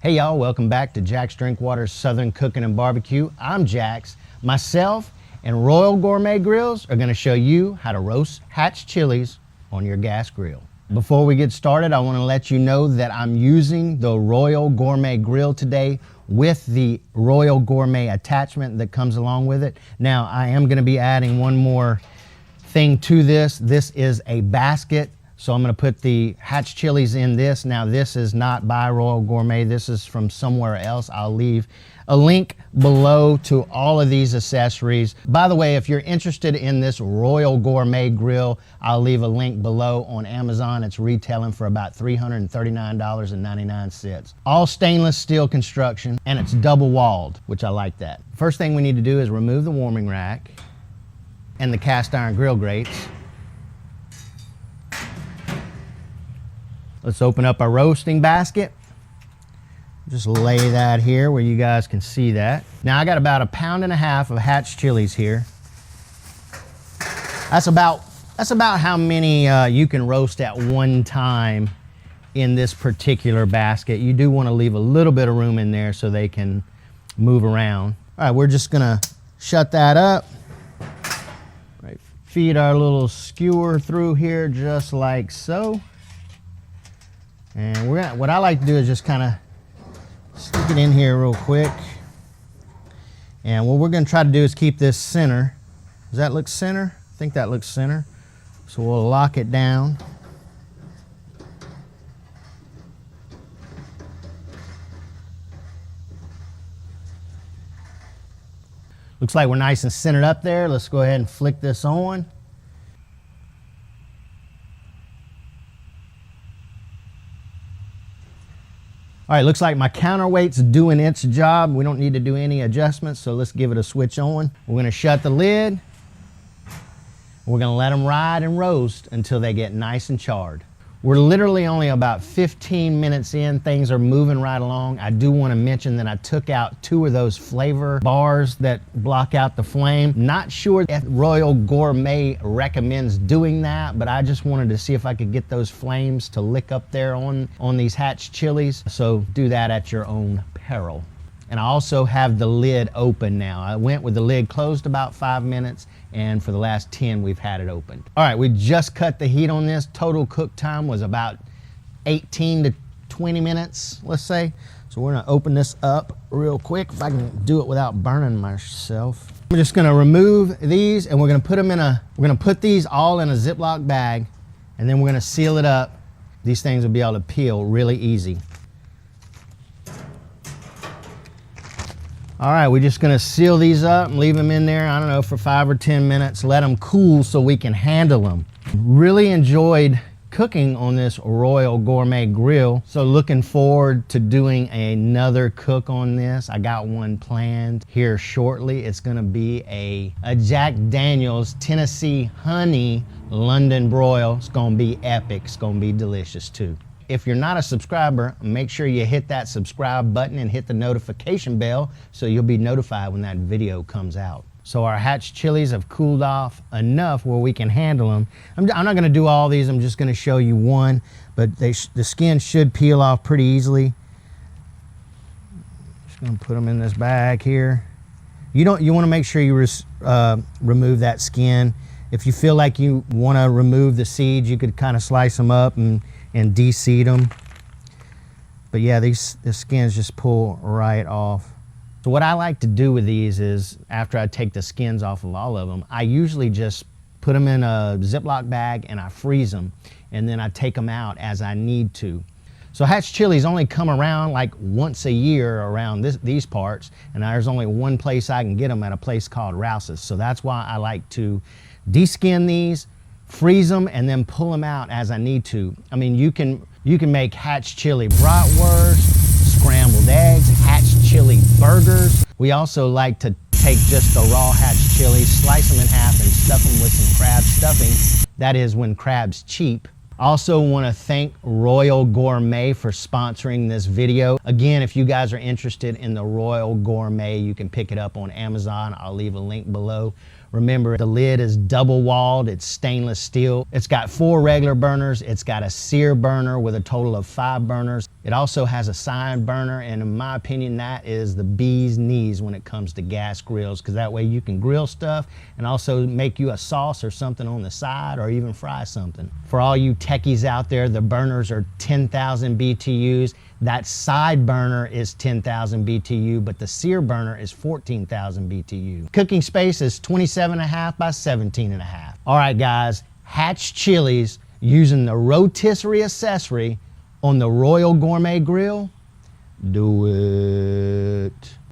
Hey y'all, welcome back to Jack's Drinkwater's Southern Cooking and Barbecue. I'm Jax. Myself and Royal Gourmet Grills are gonna show you how to roast hatch chilies on your gas grill. Before we get started, I wanna let you know that I'm using the Royal Gourmet Grill today with the Royal Gourmet attachment that comes along with it. Now, I am gonna be adding one more thing to this. This is a basket. So I'm gonna put the hatch chilies in this. Now this is not by Royal Gourmet, this is from somewhere else. I'll leave a link below to all of these accessories. By the way, if you're interested in this Royal Gourmet grill, I'll leave a link below on Amazon. It's retailing for about $339.99. All stainless steel construction, and it's double walled, which I like that. First thing we need to do is remove the warming rack and the cast iron grill grates. Let's open up our roasting basket. Just lay that here where you guys can see that. Now I got about 1.5 pounds of hatch chilies here. That's about how many you can roast at one time in this particular basket. You do want to leave a little bit of room in there so they can move around. All right, we're just gonna shut that up. Right, feed our little skewer through here just like so. And what I like to do is just kind of stick it in here real quick. And what we're going to try to do is keep this center. Does that look center? I think that looks center. So we'll lock it down. Looks like we're nice and centered up there. Let's go ahead and flick this on. All right, looks like my counterweight's doing its job. We don't need to do any adjustments, so let's give it a switch on. We're gonna shut the lid. We're gonna let them ride and roast until they get nice and charred. We're literally only about 15 minutes in. Things are moving right along. I do want to mention that I took out 2 of those flavor bars that block out the flame. Not sure if Royal Gourmet recommends doing that, but I just wanted to see if I could get those flames to lick up there on these hatch chilies. So do that at your own peril. And I also have the lid open now. I went with the lid closed about 5 minutes, and for the last 10, we've had it opened. All right, we just cut the heat on this. Total cook time was about 18 to 20 minutes, let's say. So we're gonna open this up real quick, if I can do it without burning myself. We're just gonna remove these, and we're gonna put these all in a Ziploc bag, and then we're gonna seal it up. These things will be able to peel really easy. All right, we're just gonna seal these up and leave them in there, I don't know, for 5 or 10 minutes, let them cool so we can handle them. Really enjoyed cooking on this Royal Gourmet grill, so looking forward to doing another cook on this. I got one planned here shortly. It's gonna be a Jack Daniel's Tennessee Honey London broil. It's gonna be epic, it's gonna be delicious too. If you're not a subscriber, make sure you hit that subscribe button and hit the notification bell so you'll be notified when that video comes out. So our hatch chilies have cooled off enough where we can handle them. I'm not gonna do all these, I'm just gonna show you one, but the skin should peel off pretty easily. Just gonna put them in this bag here. You wanna make sure you remove that skin. If you feel like you wanna remove the seeds, you could kind of slice them up and de-seed them. But yeah, the skins just pull right off. So what I like to do with these is, after I take the skins off of all of them, I usually just put them in a Ziploc bag and I freeze them, and then I take them out as I need to. So hatch chilies only come around like once a year around these parts, and there's only one place I can get them, at a place called Rouse's. So that's why I like to de-skin these, freeze them, and then pull them out as I need to. I mean, you can make hatch chili bratwurst, scrambled eggs, hatch chili burgers. We also like to take just the raw hatch chilies, slice them in half, and stuff them with some crab stuffing. That is when crab's cheap. Also want to thank Royal Gourmet for sponsoring this video. Again, if you guys are interested in the Royal Gourmet, you can pick it up on Amazon. I'll leave a link below. Remember, the lid is double walled, it's stainless steel. It's got 4 regular burners, it's got a sear burner with a total of 5 burners. It also has a side burner, and in my opinion, that is the bee's knees when it comes to gas grills, because that way you can grill stuff and also make you a sauce or something on the side, or even fry something. For all you techies out there, the burners are 10,000 BTUs. That side burner is 10,000 BTU, but the sear burner is 14,000 BTU. Cooking space is 27.5 by 17.5. All right, guys, hatch chilies using the rotisserie accessory on the Royal Gourmet grill. Do it.